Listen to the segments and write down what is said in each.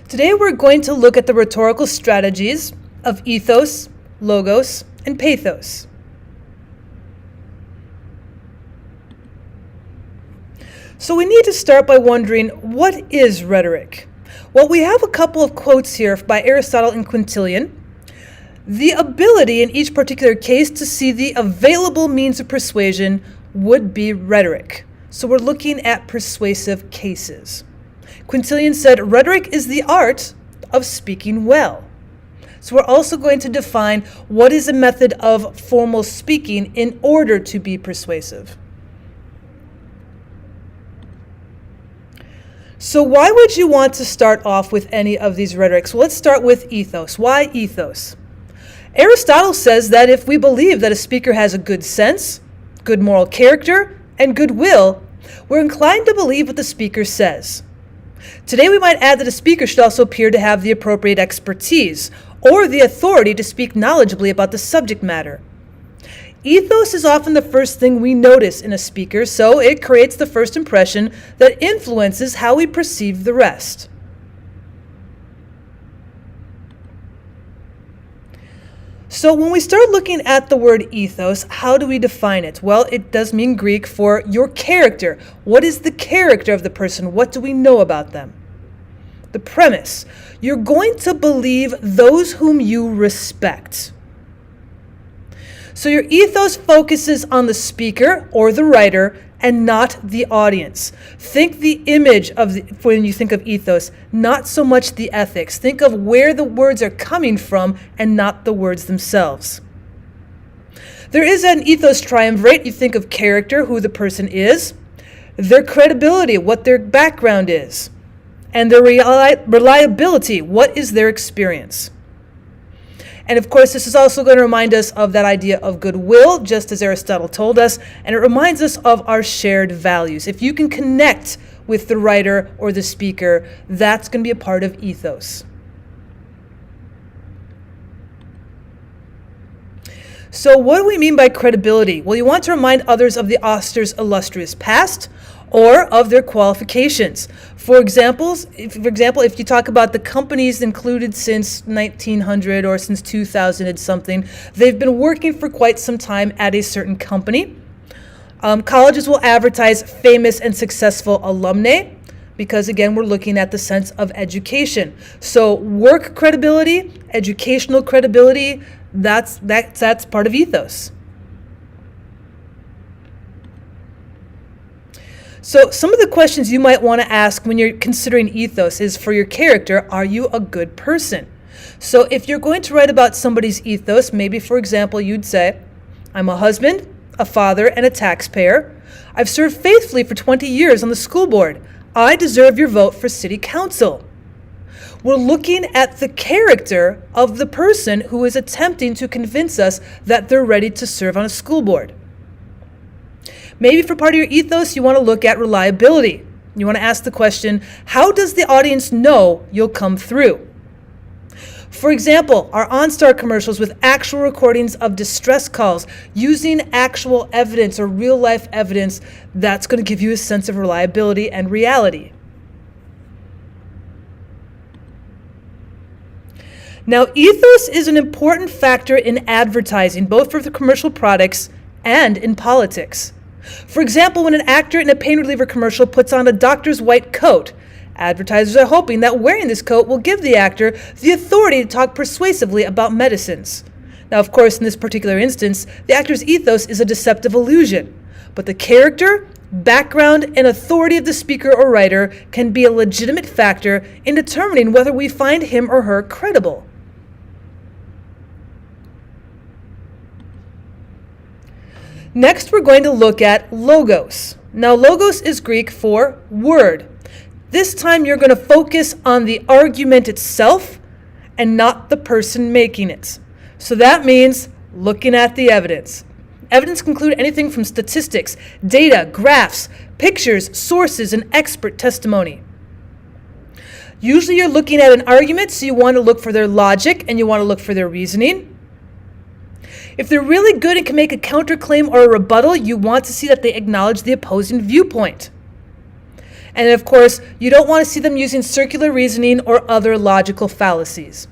Today we're going to look at the rhetorical strategies of ethos, logos, and pathos. So we need to start by wondering, what is rhetoric? Well, we have a couple of quotes here by Aristotle and Quintilian. The ability in each particular case to see the available means of persuasion would be rhetoric. So we're looking at persuasive cases. Quintilian said, rhetoric is the art of speaking well. So we're also going to define what is a method of formal speaking in order to be persuasive. So why would you want to start off with any of these rhetorics? Well, let's start with ethos. Why ethos? Aristotle says that if we believe that a speaker has a good sense, good moral character, and goodwill, we're inclined to believe what the speaker says. Today we might add that a speaker should also appear to have the appropriate expertise or the authority to speak knowledgeably about the subject matter. Ethos is often the first thing we notice in a speaker, so it creates the first impression that influences how we perceive the rest. So when we start looking at the word ethos, how do we define it? Well, it does mean Greek for your character. What is the character of the person? What do we know about them? The premise: you're going to believe those whom you respect. So your ethos focuses on the speaker or the writer and not the audience. Think the image of when you think of ethos, not so much the ethics. Think of where the words are coming from and not the words themselves. There is an ethos triumvirate. You think of character, who the person is, their credibility, what their background is, and their reliability, what is their experience. And of course, this is also going to remind us of that idea of goodwill, just as Aristotle told us, and it reminds us of our shared values. If you can connect with the writer or the speaker, that's going to be a part of ethos. So what do we mean by credibility? Well, you want to remind others of the author's illustrious past or of their qualifications. For example, if you talk about the companies included since 1900 or since 2000 and something, they've been working for quite some time at a certain company. Colleges will advertise famous and successful alumni because, again, we're looking at the sense of education. So work credibility, educational credibility, that's part of ethos. So some of the questions you might want to ask when you're considering ethos is, for your character, are you a good person? So if you're going to write about somebody's ethos, maybe, for example, you'd say, I'm a husband, a father, and a taxpayer. I've served faithfully for 20 years on the school board. I deserve your vote for city council. We're looking at the character of the person who is attempting to convince us that they're ready to serve on a school board. Maybe for part of your ethos, you want to look at reliability. You want to ask the question, how does the audience know you'll come through? For example, our OnStar commercials with actual recordings of distress calls, using actual evidence or real-life evidence, that's going to give you a sense of reliability and reality. Now, ethos is an important factor in advertising, both for the commercial products and in politics. For example, when an actor in a pain reliever commercial puts on a doctor's white coat, advertisers are hoping that wearing this coat will give the actor the authority to talk persuasively about medicines. Now, of course, in this particular instance, the actor's ethos is a deceptive illusion, but the character, background, and authority of the speaker or writer can be a legitimate factor in determining whether we find him or her credible. Next, we're going to look at logos. Now, logos is Greek for word. This time, you're going to focus on the argument itself and not the person making it. So that means looking at the evidence. Evidence can include anything from statistics, data, graphs, pictures, sources, and expert testimony. Usually, you're looking at an argument, so you want to look for their logic and you want to look for their reasoning. If they're really good and can make a counterclaim or a rebuttal, you want to see that they acknowledge the opposing viewpoint. And of course, you don't want to see them using circular reasoning or other logical fallacies.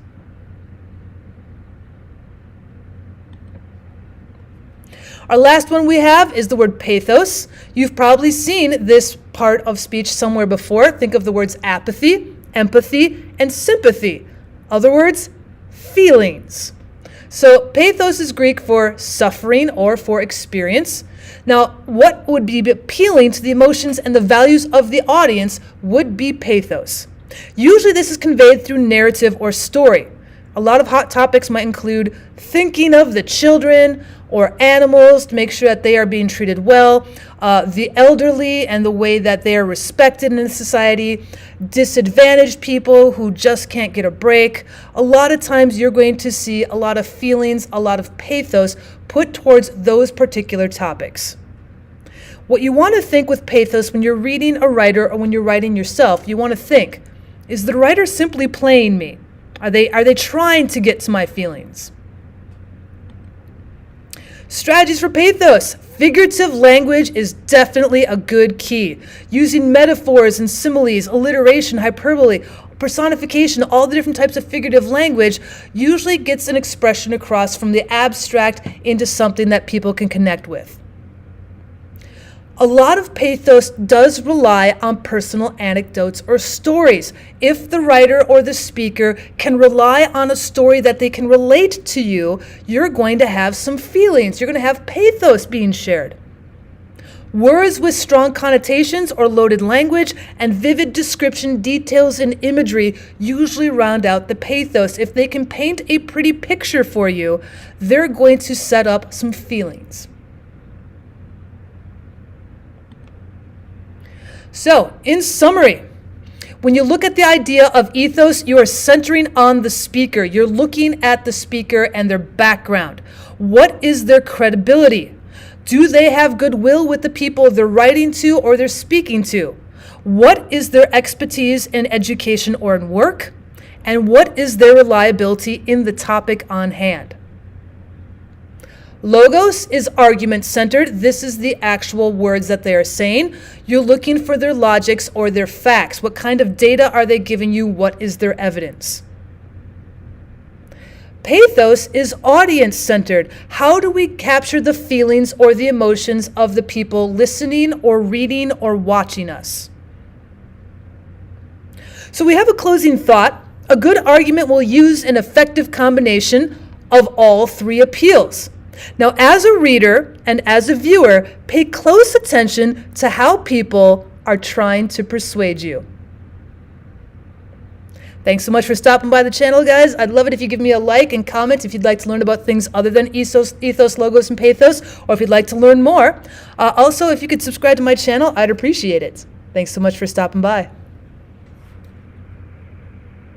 Our last one we have is the word pathos. You've probably seen this part of speech somewhere before. Think of the words apathy, empathy, and sympathy. Other words, feelings. So pathos is Greek for suffering or for experience. Now, what would be appealing to the emotions and the values of the audience would be pathos. Usually this is conveyed through narrative or story. A lot of hot topics might include thinking of the children or animals to make sure that they are being treated well, the elderly and the way that they are respected in society, disadvantaged people who just can't get a break. A lot of times you're going to see a lot of feelings, a lot of pathos put towards those particular topics. What you want to think with pathos when you're reading a writer or when you're writing yourself, you want to think, is the writer simply playing me? Are they trying to get to my feelings? Strategies for pathos. Figurative language is definitely a good key. Using metaphors and similes, alliteration, hyperbole, personification, all the different types of figurative language usually gets an expression across from the abstract into something that people can connect with. A lot of pathos does rely on personal anecdotes or stories. If the writer or the speaker can rely on a story that they can relate to you, you're going to have some feelings. You're going to have pathos being shared. Words with strong connotations or loaded language and vivid description, details, and imagery usually round out the pathos. If they can paint a pretty picture for you, they're going to set up some feelings. So, in summary, when you look at the idea of ethos, you are centering on the speaker. You're looking at the speaker and their background. What is their credibility? Do they have goodwill with the people they're writing to or they're speaking to? What is their expertise in education or in work? And what is their reliability in the topic on hand? Logos is argument-centered. This is the actual words that they are saying. You're looking for their logics or their facts. What kind of data are they giving you? What is their evidence? Pathos is audience-centered. How do we capture the feelings or the emotions of the people listening or reading or watching us? So we have a closing thought. A good argument will use an effective combination of all three appeals. Now, as a reader and as a viewer, pay close attention to how people are trying to persuade you. Thanks so much for stopping by the channel, guys. I'd love it if you give me a like and comment if you'd like to learn about things other than ethos, logos, and pathos, or if you'd like to learn more. Also, if you could subscribe to my channel, I'd appreciate it. Thanks so much for stopping by.